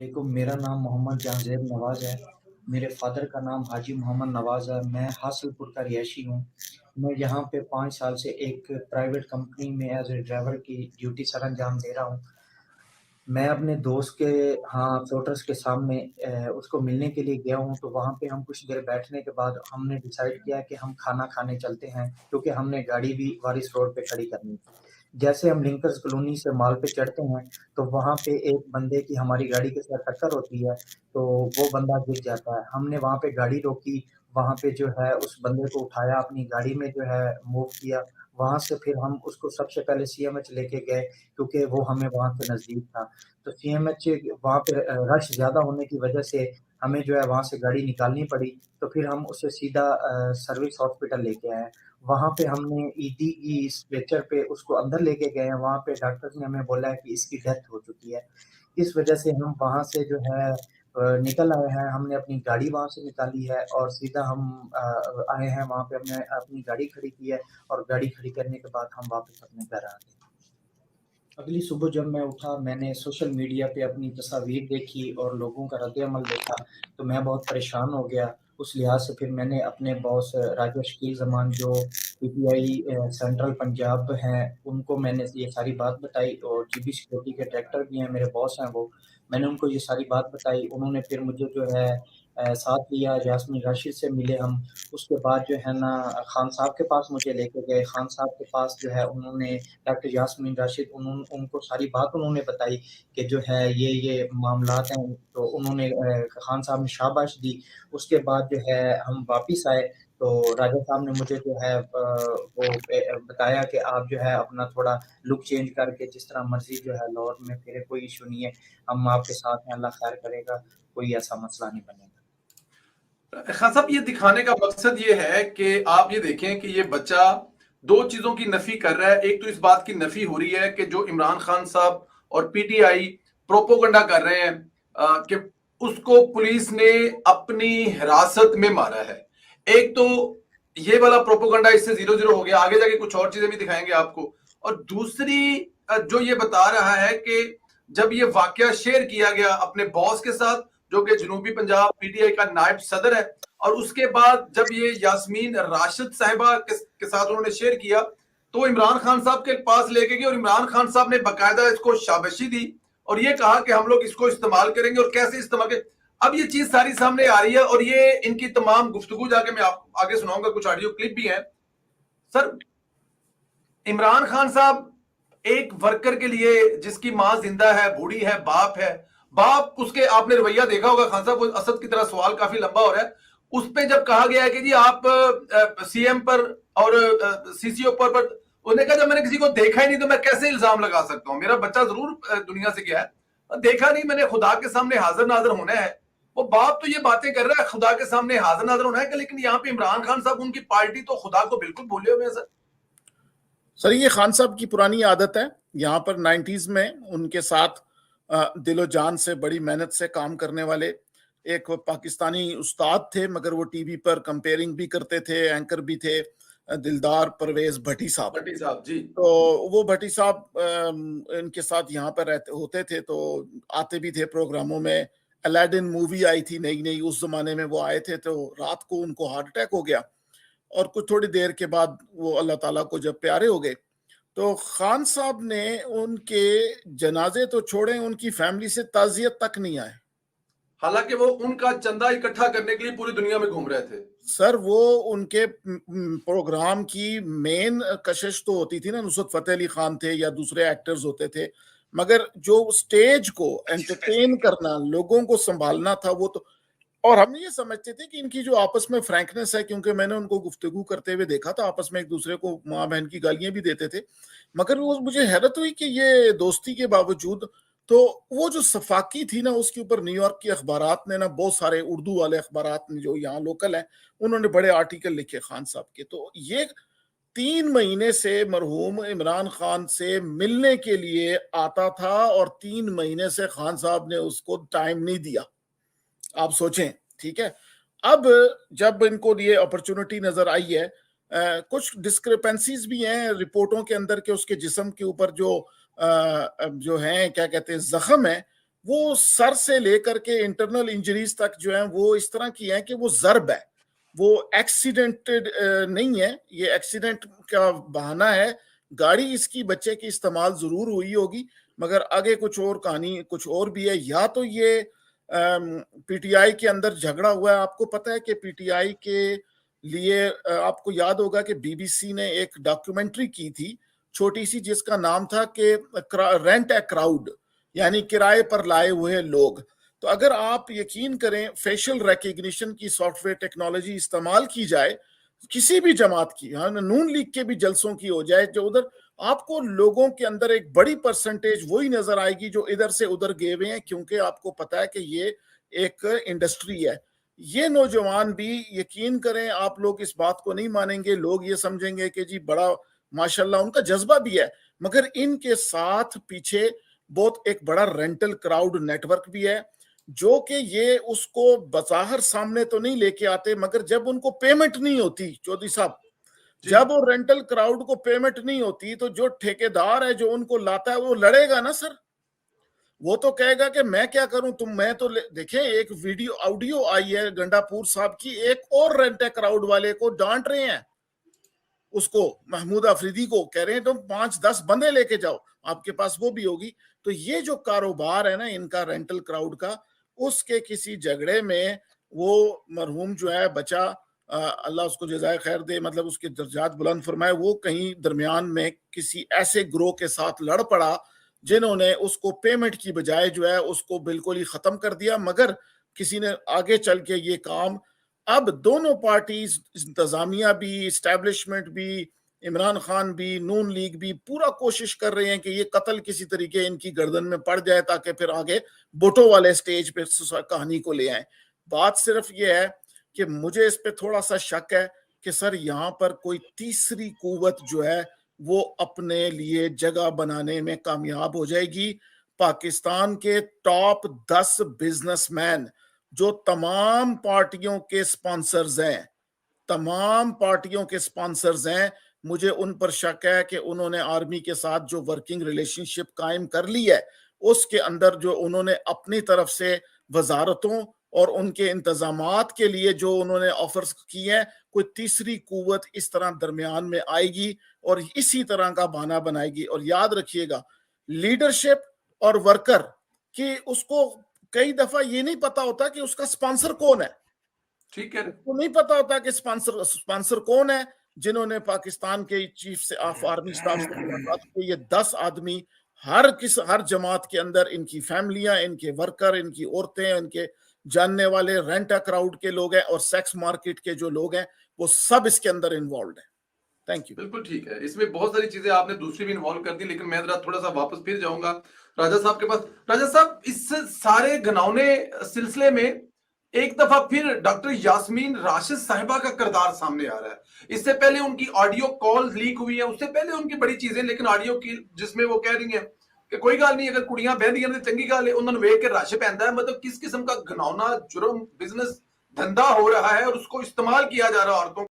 دیکھو میرا نام محمد جہانزیب نواز ہے. میرے فادر کا نام حاجی محمد نواز ہے. میں حاصل پور کا رہائشی ہوں. میں یہاں پہ 5 سال سے ایک پرائیویٹ کمپنی میں ایز اے ڈرائیور کی ڈیوٹی سر انجام دے رہا ہوں. میں اپنے دوست کے ہاں فلوٹرس کے سامنے اس کو ملنے کے لیے گیا ہوں. تو وہاں پہ ہم کچھ دیر بیٹھنے کے بعد ہم نے ڈیسائیڈ کیا کہ ہم کھانا کھانے چلتے ہیں, کیونکہ ہم نے گاڑی بھی وارث روڈ پہ کھڑی کرنی تھی. جیسے ہم لنکرز کالونی سے مال پہ چڑھتے ہیں تو وہاں پہ ایک بندے کی ہماری گاڑی کے ساتھ ٹکر ہوتی ہے. تو وہ بندہ گر جاتا ہے. ہم نے وہاں پہ گاڑی روکی, وہاں پہ جو ہے اس بندے کو اٹھایا, اپنی گاڑی میں جو ہے موو کیا. وہاں سے پھر ہم اس کو سب سے پہلے سی ایم ایچ لے کے گئے, کیونکہ وہ ہمیں وہاں کے نزدیک تھا. تو سی ایم ایچ وہاں پہ رش زیادہ ہونے کی وجہ سے ہمیں جو ہے وہاں سے گاڑی نکالنی پڑی. تو پھر ہم اسے سیدھا سروس ہاسپٹل لے کے آئے. وہاں پہ ہم نے ای ڈی کی اسٹریچر پہ اس کو اندر لے کے گئے ہیں. وہاں پہ ڈاکٹر نے ہمیں بولا ہے کہ اس کی ڈیتھ ہو چکی ہے. اس وجہ سے ہم وہاں سے جو ہے نکل آئے ہیں. ہم نے اپنی گاڑی وہاں سے نکالی ہے اور سیدھا ہم آئے ہیں وہاں پہ. ہم نے اپنی گاڑی کھڑی کی ہے اور گاڑی کھڑی کرنے کے بعد ہم واپس اپنے گھر آ گئے. اگلی صبح جب میں اٹھا, میں نے سوشل میڈیا پہ اپنی تصاویر دیکھی اور لوگوں کا رد عمل دیکھا تو میں بہت پریشان ہو گیا. اس لحاظ سے پھر میں نے اپنے باس راجا شکیل زمان جو P T I central Punjab ہیں ان کو میں نے یہ ساری بات بتائی, اور جی بی سیکورٹی کے ڈائریکٹر بھی ہیں, میرے باس ہیں وہ. میں نے ان کو یہ ساری بات بتائی. انہوں نے پھر مجھے جو ہے ساتھ لیا, یاسمین راشد سے ملے ہم. اس کے بعد جو ہے نا خان صاحب کے پاس مجھے لے کے گئے. خان صاحب کے پاس جو ہے انہوں نے ڈاکٹر یاسمین راشد ان کو ساری بات انہوں نے بتائی کہ جو ہے یہ معاملات ہیں. تو انہوں نے خان صاحب نے شاباش دی. اس کے بعد جو ہے ہم واپس آئے تو راجا صاحب نے مجھے جو ہے وہ بتایا کہ آپ جو ہے اپنا تھوڑا لک چینج کر کے جس طرح مرضی جو ہے لاہور میں پھرے, کوئی ایشو نہیں ہے, ہم آپ کے ساتھ ہیں, اللہ خیر کرے گا, کوئی ایسا مسئلہ نہیں بنے گا. خان صاحب یہ دکھانے کا مقصد یہ ہے کہ آپ یہ دیکھیں کہ یہ بچہ دو چیزوں کی نفی کر رہا ہے. ایک تو اس بات کی نفی ہو رہی ہے کہ جو عمران خان صاحب اور پی ٹی آئی پروپوگنڈا کر رہے ہیں کہ اس کو پولیس نے اپنی حراست میں مارا ہے. ایک تو یہ والا پروپوگنڈا اس سے 0-0 ہو گیا. آگے جا کے کچھ اور چیزیں بھی دکھائیں گے آپ کو. اور دوسری جو یہ بتا رہا ہے کہ جب یہ واقعہ شیئر کیا گیا اپنے باس کے ساتھ جو کہ جنوبی پنجاب پی ٹی آئی کا نائب صدر ہے, اور اس کے بعد جب یہ یاسمین راشد صاحبہ کے ساتھ انہوں نے شیئر کیا تو عمران خان صاحب کے پاس لے کے گئے, اور عمران خان صاحب نے باقاعدہ اس کو شاباشی دی اور یہ کہا کہ ہم لوگ اس کو استعمال کریں گے, اور کیسے استعمال کریں. اب یہ چیز ساری سامنے آ رہی ہے اور یہ ان کی تمام گفتگو جا کے میں آپ آگے سناؤں گا, کچھ آڈیو کلپ بھی ہیں. سر عمران خان صاحب ایک ورکر کے لیے جس کی ماں زندہ ہے, بوڑھی ہے, باپ اس کے, آپ نے رویہ دیکھا ہوگا خان صاحب, وہ اسد کی طرح سوال کافی لمبا ہو رہا ہے. اس پہ جب کہا گیا ہے کہ جی آپ سی ایم پر اور سی سی او پر انہوں نے کہا جب میں نے کسی کو دیکھا ہی نہیں تو میں کیسے الزام لگا سکتا ہوں, میرا بچہ ضرور دنیا سے گیا ہے, دیکھا نہیں میں نے, خدا کے سامنے حاضر ناظر ہونا ہے. وہ باپ تو یہ باتیں کر رہا ہے خدا کے سامنے حاضر ناظر ہونا ہے, لیکن یہاں پہ عمران خان صاحب ان کی پارٹی تو خدا کو بالکل بھولے ہوئے ہیں. سر یہ خان صاحب کی پرانی عادت ہے. یہاں پر 90s میں ان کے ساتھ دل و جان سے بڑی محنت سے کام کرنے والے ایک پاکستانی استاد تھے, مگر وہ ٹی وی پر کمپیئرنگ بھی کرتے تھے, اینکر بھی تھے, دلدار پرویز بھٹی صاحب. جی تو وہ بھٹی صاحب ان کے ساتھ یہاں پر ہوتے تھے, تو آتے بھی تھے پروگراموں میں. الیڈن مووی آئی تھی نئی, اس زمانے میں وہ آئے تھے. تو رات کو ان کو ہارٹ اٹیک ہو گیا اور کچھ تھوڑی دیر کے بعد وہ اللہ تعالیٰ کو جب پیارے ہو گئے تو خان صاحب نے ان کے جنازے تو چھوڑے, ان کی فیملی سے تعزیت تک نہیں آئے, حالانکہ وہ ان کا چندہ اکٹھا کرنے کے لیے پوری دنیا میں گھوم رہے تھے. سر وہ ان کے پروگرام کی مین کشش تو ہوتی تھی نا, نصرت فتح علی خان تھے یا دوسرے ایکٹرز ہوتے تھے, مگر جو سٹیج کو انٹرٹین کرنا, لوگوں کو سنبھالنا تھا وہ تو. اور ہم یہ سمجھتے تھے کہ ان کی جو آپس میں فرینکنس ہے, کیونکہ میں نے ان کو گفتگو کرتے ہوئے دیکھا تھا, آپس میں ایک دوسرے کو ماں بہن کی گالیاں بھی دیتے تھے, مگر وہ مجھے حیرت ہوئی کہ یہ دوستی کے باوجود تو وہ جو صفاقی تھی نا, اس کے اوپر نیو یارک کے اخبارات نے نا, بہت سارے اردو والے اخبارات نے جو یہاں لوکل ہیں, انہوں نے بڑے آرٹیکل لکھے خان صاحب کے. تو یہ 3 مہینے سے مرحوم عمران خان سے ملنے کے لیے آتا تھا اور 3 مہینے سے خان صاحب نے اس کو ٹائم نہیں دیا. آپ سوچیں, ٹھیک ہے. اب جب ان کو یہ اپرچونٹی نظر آئی ہے, کچھ ڈسکرپنسیز بھی ہیں رپورٹوں کے اندر کہ اس کے جسم کے اوپر جو ہیں کیا کہتے ہیں زخم ہے, وہ سر سے لے کر کے انٹرنل انجریز تک جو ہیں وہ اس طرح کی ہیں کہ وہ ضرب ہے, وہ ایکسیڈنٹڈ نہیں ہے, یہ ایکسیڈنٹ کا بہانہ ہے. گاڑی اس کی بچے کی استعمال ضرور ہوئی ہوگی مگر آگے کچھ اور کہانی کچھ اور بھی ہے. یا تو یہ پی ٹی آئی کے اندر جھگڑا ہوا ہے. آپ کو پتہ ہے کہ پی ٹی آئی کے لیے آپ کو یاد ہوگا کہ بی بی سی نے ایک ڈاکیومنٹری کی تھی چھوٹی سی جس کا نام تھا کہ رینٹ اے کراؤڈ, یعنی کرائے پر لائے ہوئے لوگ. تو اگر آپ یقین کریں فیشل ریکگنیشن کی سافٹ ویئر ٹیکنالوجی استعمال کی جائے کسی بھی جماعت کی, نون لیگ کے بھی جلسوں کی ہو جائے جو ادھر, آپ کو لوگوں کے اندر ایک بڑی پرسنٹیج وہی نظر آئے گی جو ادھر سے ادھر گئے ہوئے ہیں, کیونکہ آپ کو پتا ہے کہ یہ ایک انڈسٹری ہے. یہ نوجوان بھی یقین کریں آپ لوگ اس بات کو نہیں مانیں گے, لوگ یہ سمجھیں گے کہ جی بڑا ماشاءاللہ ان کا جذبہ بھی ہے, مگر ان کے ساتھ پیچھے بہت ایک بڑا رینٹل کراؤڈ نیٹ ورک بھی ہے جو کہ یہ اس کو بظاہر سامنے تو نہیں لے کے آتے, مگر جب ان کو پیمنٹ نہیں ہوتی چودھری صاحب, جب وہ رینٹل کراؤڈ کو پیمنٹ نہیں ہوتی تو جو ٹھیکیدار ہے جو ان کو لاتا ہے وہ لڑے گا نا سر, وہ تو کہے گا کہ میں کیا کروں, میں تو دیکھیں ایک ویڈیو آڈیو آئی ہے گنڈا پور صاحب کی, ایک اور رینٹ کراؤڈ والے کو ڈانٹ رہے ہیں, اس کو محمود آفریدی کو کہہ رہے ہیں تم 5-10 بندے لے کے جاؤ, آپ کے پاس وہ بھی ہوگی. تو یہ جو کاروبار ہے نا ان کا رینٹل کراؤڈ کا, اس کے کسی جھگڑے میں وہ مرحوم جو ہے بچہ اللہ اس کو جزائے خیر دے, مطلب اس کے درجات بلند فرمائے, وہ کہیں درمیان میں کسی ایسے گروہ کے ساتھ لڑ پڑا جنہوں نے اس کو پیمنٹ کی بجائے جو ہے اس کو بالکل ہی ختم کر دیا. مگر کسی نے آگے چل کے یہ کام, اب دونوں پارٹیز انتظامیہ بھی اسٹیبلشمنٹ بھی عمران خان بھی نون لیگ بھی پورا کوشش کر رہے ہیں کہ یہ قتل کسی طریقے ان کی گردن میں پڑ جائے تاکہ پھر آگے بوٹو والے سٹیج پہ کہانی کو لے آئیں. بات صرف یہ ہے کہ مجھے اس پہ تھوڑا سا شک ہے کہ سر یہاں پر کوئی تیسری قوت جو ہے وہ اپنے لیے جگہ بنانے میں کامیاب ہو جائے گی. پاکستان کے ٹاپ 10 بزنس مین جو تمام پارٹیوں کے سپانسرز ہیں, تمام پارٹیوں کے سپانسرز ہیں, مجھے ان پر شک ہے کہ انہوں نے آرمی کے ساتھ جو ورکنگ ریلیشن شپ قائم کر لی ہے اس کے اندر جو انہوں نے اپنی طرف سے وزارتوں اور ان کے انتظامات کے لیے جو انہوں نے آفرز کی ہیں, کوئی تیسری قوت اس طرح درمیان میں آئے گی اور اسی طرح کا بہانہ بنائے گی. اور یاد رکھیے گا لیڈرشپ اور ورکر کہ اس کو کئی دفعہ یہ نہیں پتا ہوتا کہ اس کا سپانسر کون ہے, ٹھیک ہے, اس کو نہیں پتا ہوتا کہ سپانسر کون ہے. جنہوں نے پاکستان کے چیف سے آف آرمی سٹاف سے ملاقات کی, یہ 10 آدمی ہر جماعت کے اندر, ان کی فیملیاں, ان کے ورکر, ان کی عورتیں, ان کے جاننے والے رینٹا کراؤڈ کے لوگ ہیں اور سیکس مارکیٹ کے جو لوگ ہیں وہ سب اس کے اندر انوالوڈ ہیں. Thank you. بالکل ٹھیک ہے, اس میں بہت ساری چیزیں آپ نے دوسری بھی انوالو کر دی, لیکن میں ذرا تھوڑا سا واپس پھر جاؤں گا راجہ صاحب کے پاس. راجہ صاحب اس سارے گھناؤنے سلسلے میں ایک دفعہ پھر ڈاکٹر یاسمین راشد صاحبہ کا کردار سامنے آ رہا ہے. اس سے پہلے ان کی آڈیو کال لیک ہوئی ہیں, اس سے پہلے ان کی بڑی چیزیں, لیکن آڈیو کی جس میں وہ کہہ رہی ہیں کہ کوئی گل نہیں, اگر کڑیاں بہندیاں نے چنگی گل ہے, انہوں نے ویکھ کے رش پیندا ہے. مطلب کس قسم کا گھناؤنا جرم بزنس دھندا ہو رہا ہے اور اس کو استعمال کیا جا رہا ہے عورتوں